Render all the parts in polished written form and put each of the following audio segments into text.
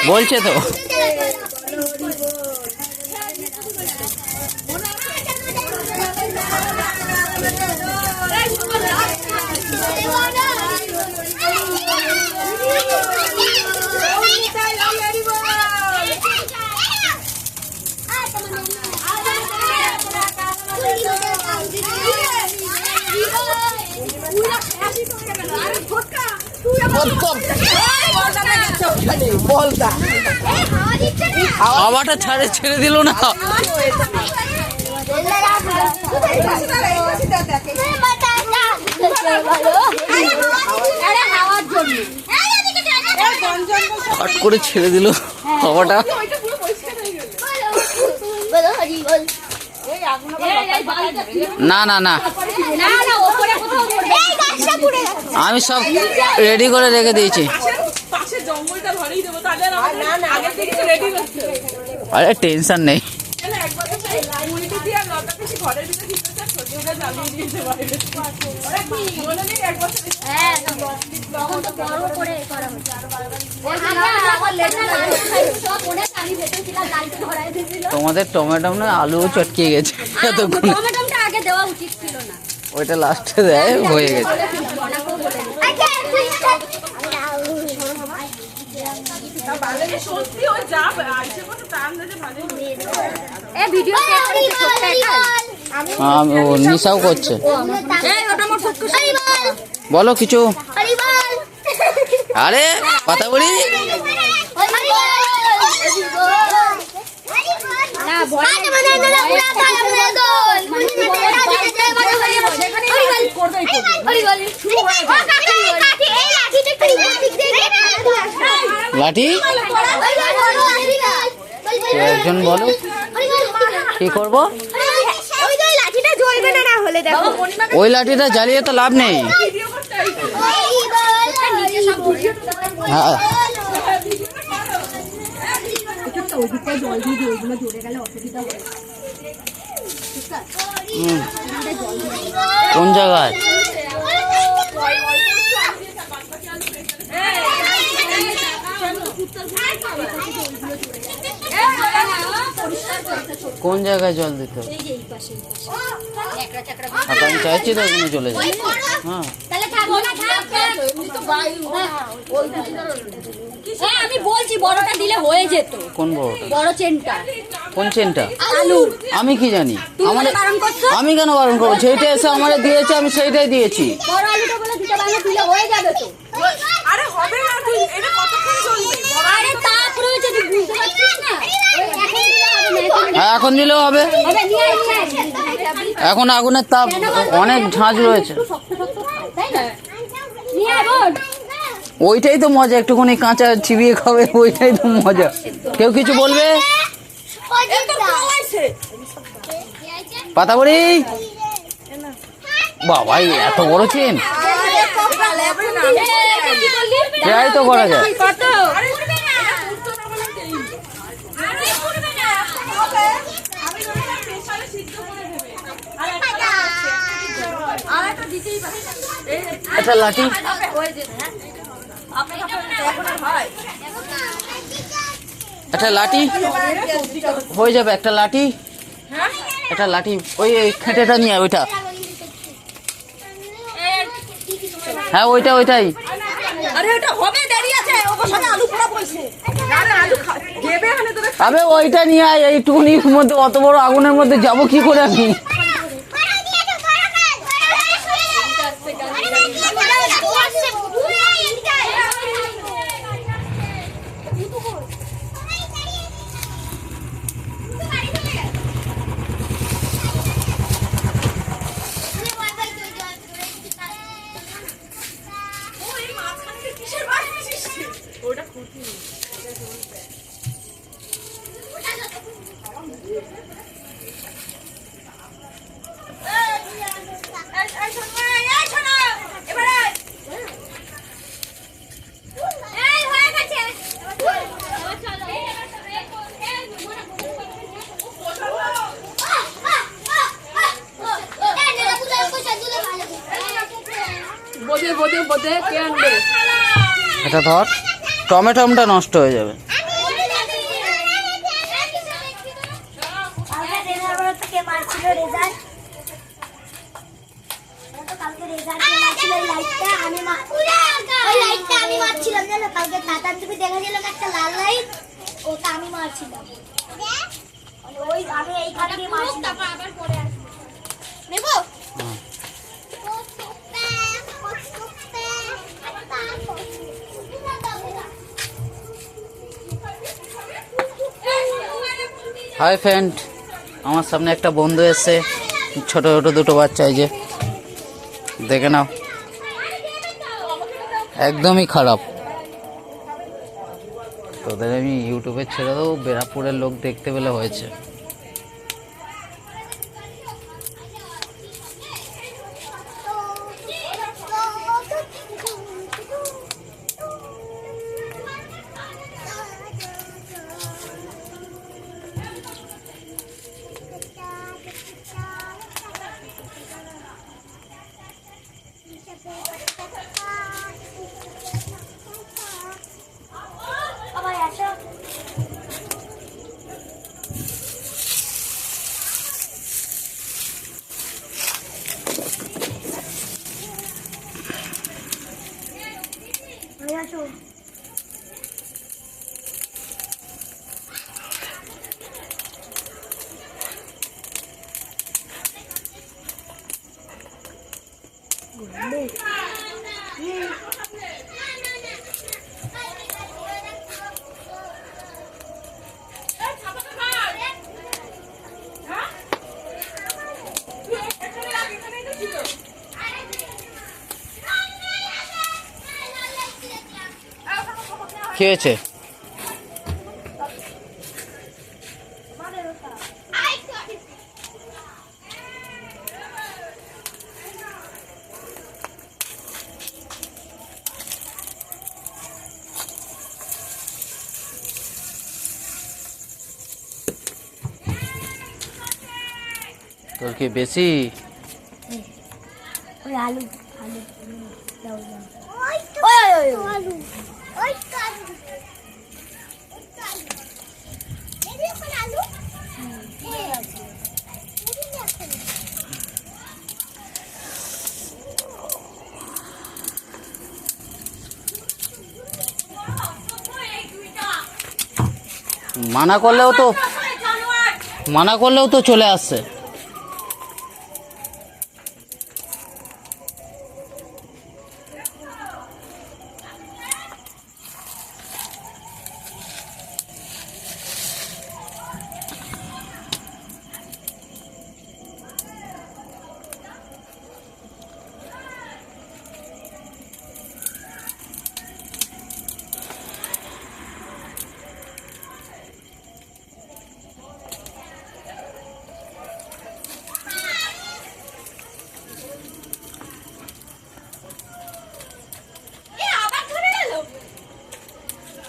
বলছে তো হাওয়াটা ছেড়ে দিল না। হট করে ছেড়ে দিল হাওয়াটা। না না না, আমি সব রেডি করে রেখে দিয়েছি। আরে টেনশন নেই। তোমাদের টমেটো না আলুও চটকে গেছে এতক্ষণ। ওইটা লাস্টে দেয়, হয়ে গেছে। নিশাও করছে। বলো কিছু। আরে কথা বলি। লাঠি একজন বলো কি করবো? ওই লাঠিটা জ্বালিয়ে তো লাভ নেই। হ্যাঁ কোন জায়গায়? কোন জায়গায় জল দিতে হবে? আমি চাইছি তো ওখানে চলে যাই। হ্যাঁ আমি বলছি বড়টা দিলে হয়ে যেত। কোন বড়টা? বড় চেনটা। কোন চেনটা? আলু। আমি কি জানি? আমাদের আমি কেন বারণ করবো? যেটা এসে আমারে দিয়েছে আমি সেইটাই দিয়েছি। বড় আলুটা বলে দিতে পারলে দিলে হয়ে যাবে তো। আরে হবে না, তুই এটা কতক্ষণ চলবে? আরে তাপ রয়েছে তুই বুঝতে পারছিস না? এখন দিলেও হবে। এখন আগুনের তাপ অনেক ঝাঁঝ রয়েছে। ওইটাই তো মজা, একটুখানি কাঁচা চিবিয়ে খাবে, ওইটাই তো মজা। কেউ কিছু বলবে? পাতা বড়ি বাবা, এত বড় চেন ট্রাই তো করা যায়। একটা লাঠি, একটা লাঠি হয়ে যাবে। একটা লাঠি, একটা লাঠি, ওই খেটেটা নিয়ে ওইটা। হ্যাঁ ওইটাই। আবে ওইটা নিয়ে আয়, এইটুকুনির মধ্যে অত বড় আগুনের মধ্যে যাবো কি করে আমি? এটা ধর, টমেটোমটা নষ্ট হয়ে যাবে। হাই ফ্রেন্ড, আমার সামনে একটা বন্ধু এসছে, ছোট ছোট দুটো বাচ্চা, এই যে দেখে নাও, একদমই খারাপ। তোদের আমি ইউটিউবে ছেড়ে দেবো, বেরাপুরের লোক দেখতে পেলে হয়েছে। কি হয়েছে? তোর কি বেশি? ওই আলু আলু দাও দাও। আলু ওই কালু এই কোন আলু? মানা করলেও তো চলে আসছে।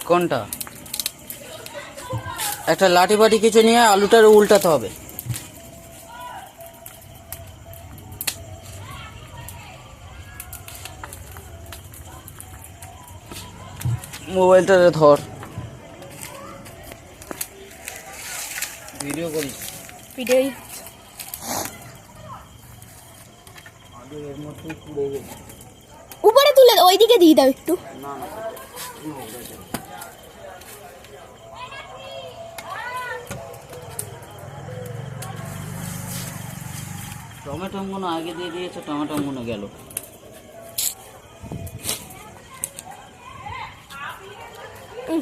কোনটা? একটা লাঠি বাটি কিছু নিয়ে আলুটার উল্টাতে হবে। মোবাইলটা ধর, ভিডিও করিস। ভিডিওই উপরে তুলে ওইদিকে দিয়ে দাও একটু। টমেটো মনে আগে দিয়ে দিয়েছে, টমেটো মনে গেল। হুম